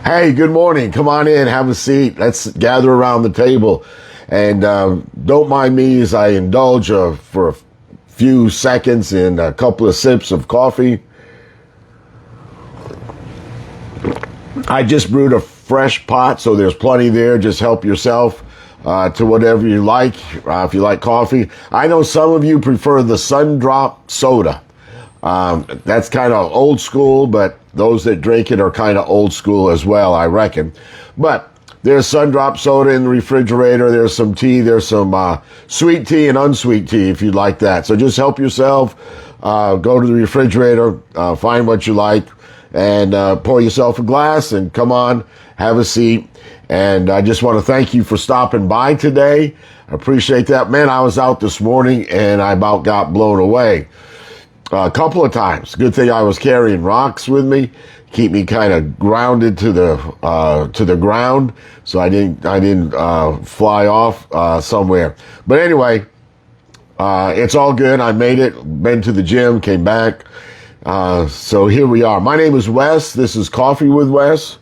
Hey, good morning. Come on in, have a seat. Let's gather around the table. And don't mind me as I indulge for a few seconds in a couple of sips of coffee. I just brewed a fresh pot, so there's plenty there. Just help yourself to whatever you like. If you like coffee, I know some of you prefer the Sundrop soda. That's kind of old school, but those that drink it are kind of old school as well, I reckon. But there's Sundrop soda in the refrigerator. There's some tea. There's some sweet tea and unsweet tea if you'd like that. So just help yourself. Go to the refrigerator, find what you like, and pour yourself a glass and come on, have a seat. And I just want to thank you for stopping by today. I appreciate that. Man, I was out this morning and I about got blown away. A couple of times. Good thing I was carrying rocks with me, keep me kind of grounded to the ground, so I didn't fly off somewhere. But anyway, it's all good. I made it. Been to the gym, came back. So here we are. My name is Wes. This is Coffee with Wes.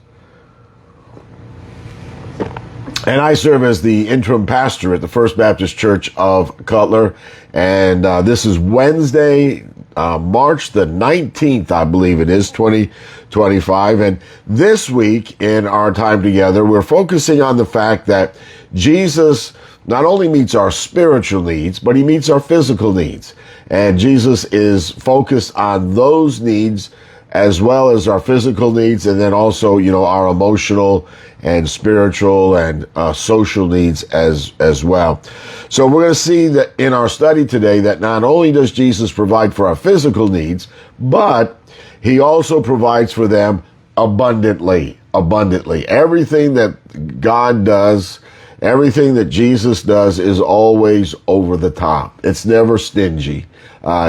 And I serve as the interim pastor at the First Baptist Church of Cutler. And this is Wednesday, March the 19th, I believe it is, 2025. And this week in our time together, we're focusing on the fact that Jesus not only meets our spiritual needs, but he meets our physical needs. And Jesus is focused on those needs as well as our physical needs, and then also, our emotional and spiritual and social needs as well. So we're going to see that in our study today that not only does Jesus provide for our physical needs, but he also provides for them abundantly. Everything that God does, everything that Jesus does is always over the top. It's never stingy.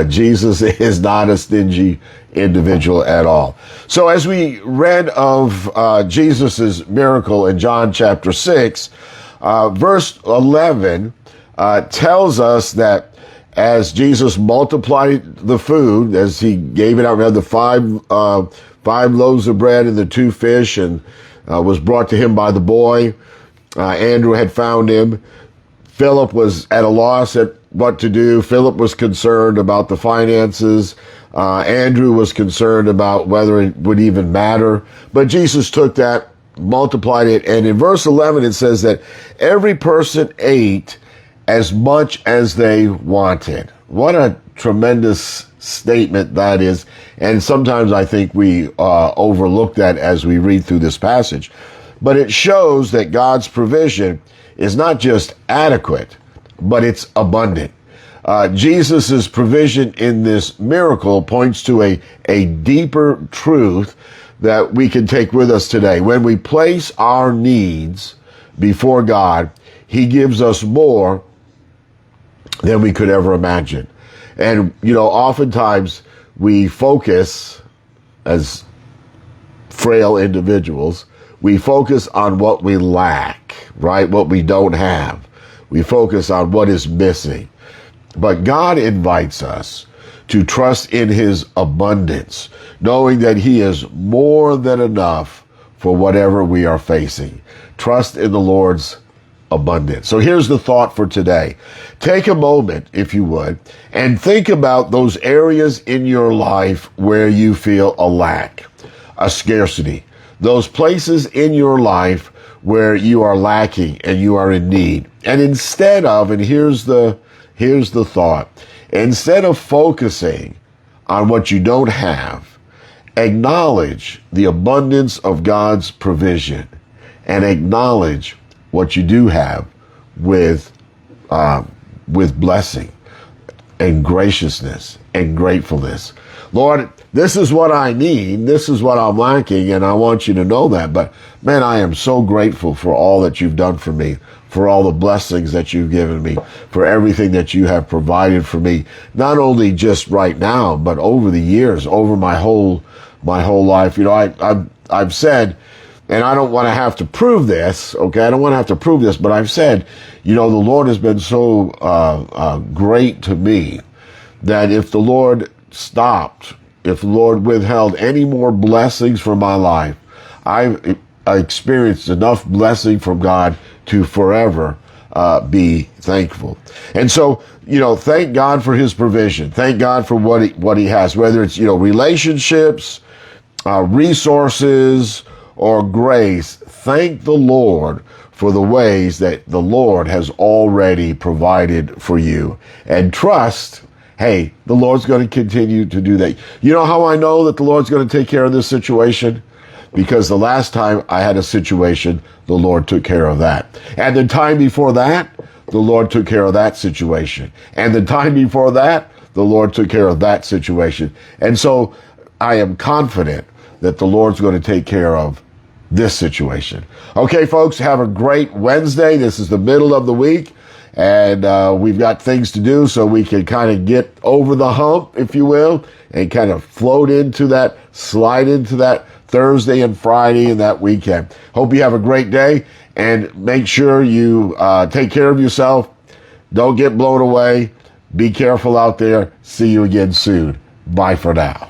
Jesus is not a stingy individual at all. So as we read of Jesus's miracle in John chapter 6, verse 11 tells us that as Jesus multiplied the food, as he gave it out, we had the five loaves of bread and the 2 fish, and was brought to him by the boy. Andrew had found him. Philip was at a loss at what to do. Philip was concerned about the finances. Andrew was concerned about whether it would even matter. But Jesus took that, multiplied it, and in verse 11 it says that every person ate as much as they wanted. What a tremendous statement that is. And sometimes I think we overlook that as we read through this passage. But it shows that God's provision is not just adequate, but it's abundant. Jesus' provision in this miracle points to a deeper truth that we can take with us today. When we place our needs before God, he gives us more than we could ever imagine. And, oftentimes we focus as frail individuals, we focus on what we lack, right? What we don't have. We focus on what is missing. But God invites us to trust in his abundance, knowing that he is more than enough for whatever we are facing. Trust in the Lord's abundance. So here's the thought for today. Take a moment, if you would, and think about those areas in your life where you feel a lack, a scarcity. Those places in your life where you are lacking and you are in need. And instead of, and here's the thought, instead of focusing on what you don't have, acknowledge the abundance of God's provision and acknowledge what you do have with blessing and graciousness and gratefulness. Lord, this is what I need. This is what I'm lacking, and I want you to know that. But man, I am so grateful for all that you've done for me, for all the blessings that you've given me, for everything that you have provided for me, not only just right now, but over the years, over my whole life. I've said, and I don't want to have to prove this, okay? I don't want to have to prove this, but I've said, the Lord has been so great to me that if the Lord stopped, if the Lord withheld any more blessings from my life, experienced enough blessing from God to forever be thankful. And so, thank God for his provision. Thank God for what he has, whether it's, relationships, resources, or grace. Thank the Lord for the ways that the Lord has already provided for you. And trust, hey, the Lord's going to continue to do that. You know how I know that the Lord's going to take care of this situation? Because the last time I had a situation, the Lord took care of that. And the time before that, the Lord took care of that situation. And the time before that, the Lord took care of that situation. And so I am confident that the Lord's going to take care of this situation. Okay, folks, have a great Wednesday. This is the middle of the week, and we've got things to do so we can kind of get over the hump, if you will, and kind of slide into that Thursday and Friday and that weekend. Hope you have a great day, and make sure you take care of yourself. Don't get blown away. Be careful out there. See you again soon. Bye for now.